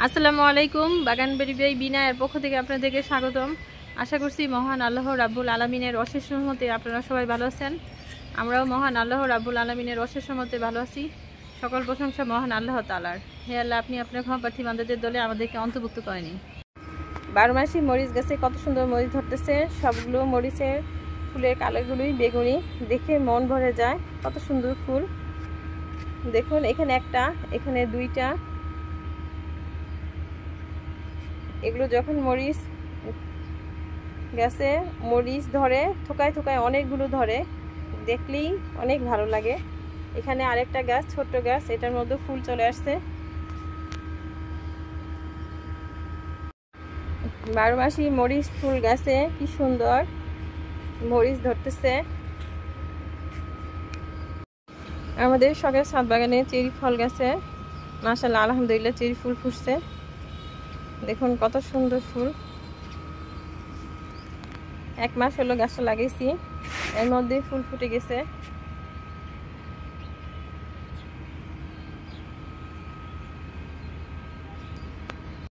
আসসালামু আলাইকুম। বাগান বাড়ি বাই বিনা এর পক্ষ থেকে আপনাদেরকে স্বাগতম। আশা করছি মহান আল্লাহ রাব্বুল আলামিনের অশেষ রহমতে আপনারা সবাই ভালো আছেন। আমরাও মহান আল্লাহ রাব্বুল আলামিনের অশেষ রহমতে ভালো আছি। সকল প্রশংসা মহান আল্লাহ তাআলার। হে আল্লাহ, আপনি আপনার ক্ষমাপ্রার্থী বান্দাদের দলে আমাদেরকে অন্তর্ভুক্ত করেনি। 12 মাসি মরিচ গাছে কত সুন্দর মরিচ ধরতেছে। সবগুলো মরিচের ফুলের কালারগুলোই বেগুনি, দেখে মন ভরে যায়। কত সুন্দর ফুল দেখুন, এখানে একটা, এখানে দুইটা। এগুলো যখন মরিচ গাছে মরিচ ধরে থোকায় থোকায় অনেকগুলো ধরে, দেখলেই অনেক ভালো লাগে। এখানে আরেকটা গাছ, ছোট্ট গাছ, এটার মধ্যে ফুল চলে আসছে। 12 মাসি মরিচ ফুল গাছে কি সুন্দর মরিচ ধরতেছে। আমাদের শখের ছাদ বাগানে চেরি ফল গাছে মাশাআল্লাহ আলহামদুলিল্লাহ চেরি ফুল ফুটছে। দেখুন কত সুন্দর ফুল। 1 মাস হলো গাছটা লাগিয়েছি, এর মধ্যে ফুল ফুটে গেছে।